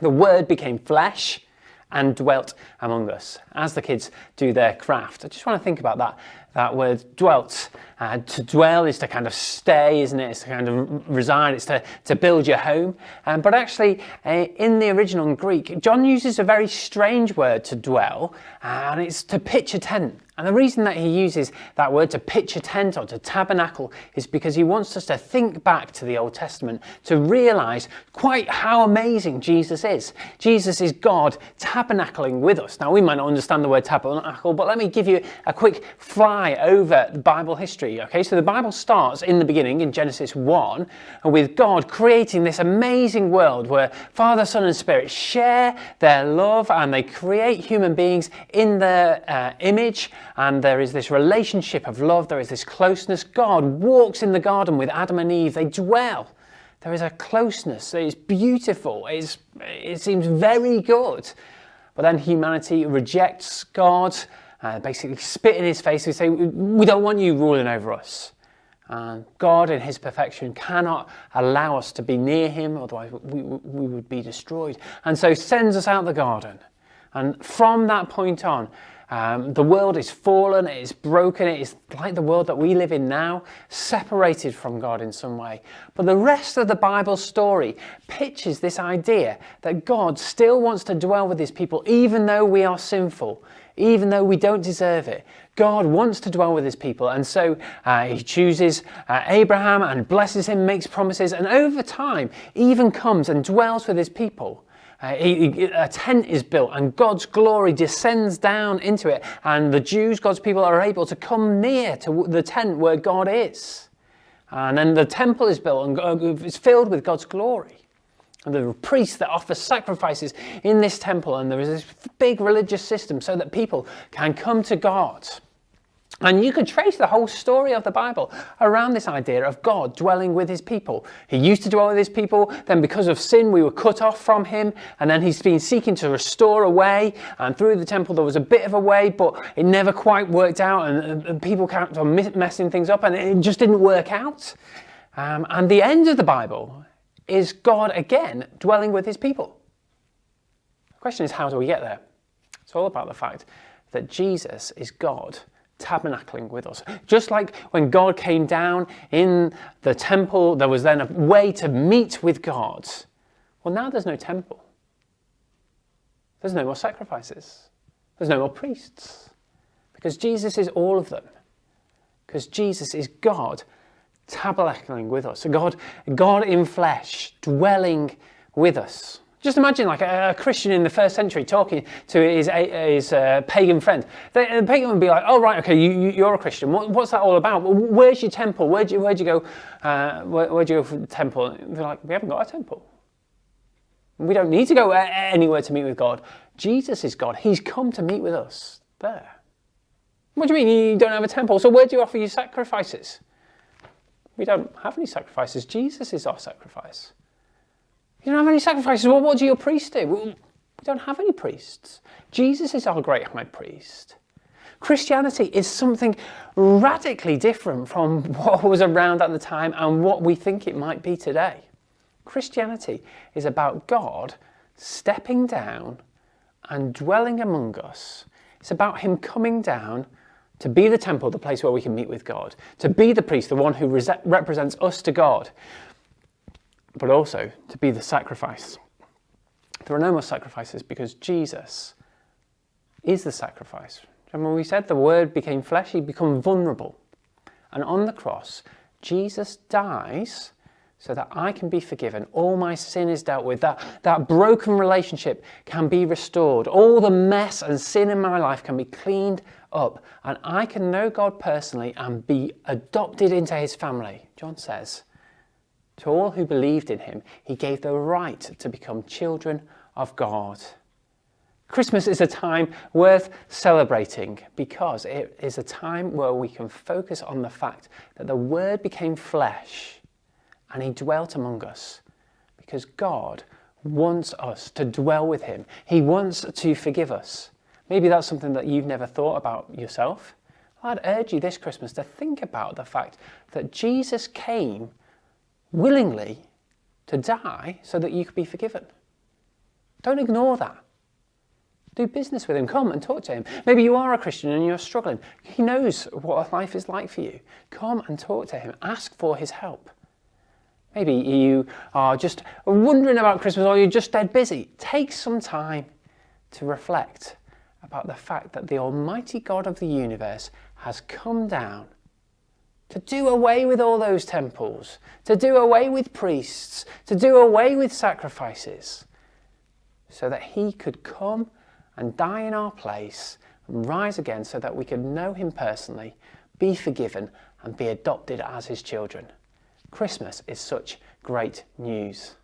The Word became flesh and dwelt among us. As the kids do their craft, I just want to think about that word dwelt. To dwell is to kind of stay, isn't it? It's to kind of reside, it's to build your home. But actually, in the original Greek, John uses a very strange word to dwell, and it's to pitch a tent. And the reason that he uses that word to pitch a tent or to tabernacle is because he wants us to think back to the Old Testament to realise quite how amazing Jesus is. Jesus is God tabernacling with us. Now, we might not understand the word tabernacle, but let me give you a quick fly over the Bible history. Okay, so the Bible starts in the beginning in Genesis 1 with God creating this amazing world where Father, Son and Spirit share their love and they create human beings in their image. And there is this relationship of love, there is this closeness. God walks in the garden with Adam and Eve, they dwell. There is a closeness, it's beautiful, it seems very good. But then humanity rejects God, basically spit in his face. We say, we don't want you ruling over us. And God in his perfection cannot allow us to be near him, otherwise we would be destroyed. And so sends us out the garden. And from that point on, the world is fallen, it is broken, it is like the world that we live in now, separated from God in some way. But the rest of the Bible story pictures this idea that God still wants to dwell with his people, even though we are sinful, even though we don't deserve it. God wants to dwell with his people, and so he chooses Abraham and blesses him, makes promises, and over time even comes and dwells with his people. A tent is built and God's glory descends down into it, and the Jews, God's people, are able to come near to the tent where God is. And then the temple is built and it's filled with God's glory. And there are priests that offer sacrifices in this temple, and there is this big religious system so that people can come to God. And you could trace the whole story of the Bible around this idea of God dwelling with his people. He used to dwell with his people, then because of sin we were cut off from him, and then he's been seeking to restore a way, and through the temple there was a bit of a way, but it never quite worked out, and people kept on messing things up, and it just didn't work out. And the end of the Bible is God again dwelling with his people. The question is, how do we get there? It's all about the fact that Jesus is God tabernacling with us. Just like when God came down in the temple, there was then a way to meet with God. Well, now there's no temple. There's no more sacrifices. There's no more priests. Because Jesus is all of them. Because Jesus is God tabernacling with us. God in flesh, dwelling with us. Just imagine like a Christian in the first century talking to his pagan friend. The pagan would be like, oh right, okay, you're a Christian. What's that all about? Where's your temple? Where'd you go? Where'd you go for the temple? They're like, we haven't got a temple. We don't need to go anywhere to meet with God. Jesus is God. He's come to meet with us there. What do you mean you don't have a temple? So where do you offer your sacrifices? We don't have any sacrifices. Jesus is our sacrifice. You don't have any sacrifices. Well, what do your priests do? Well, we don't have any priests. Jesus is our great high priest. Christianity is something radically different from what was around at the time and what we think it might be today. Christianity is about God stepping down and dwelling among us. It's about him coming down to be the temple, the place where we can meet with God, to be the priest, the one who represents us to God, but also to be the sacrifice. There are no more sacrifices because Jesus is the sacrifice. And when we said the Word became flesh, he became vulnerable. And on the cross, Jesus dies so that I can be forgiven. All my sin is dealt with. That broken relationship can be restored. All the mess and sin in my life can be cleaned up. And I can know God personally and be adopted into his family. John says, to all who believed in him, he gave the right to become children of God. Christmas is a time worth celebrating because it is a time where we can focus on the fact that the Word became flesh and he dwelt among us because God wants us to dwell with him. He wants to forgive us. Maybe that's something that you've never thought about yourself. I'd urge you this Christmas to think about the fact that Jesus came willingly to die so that you could be forgiven. Don't ignore that. Do business with him. Come and talk to him. Maybe you are a Christian and you're struggling. He knows what life is like for you. Come and talk to him. Ask for his help. Maybe you are just wondering about Christmas or you're just dead busy. Take some time to reflect about the fact that the Almighty God of the universe has come down to do away with all those temples, to do away with priests, to do away with sacrifices, so that he could come and die in our place and rise again so that we could know him personally, be forgiven and be adopted as his children. Christmas is such great news.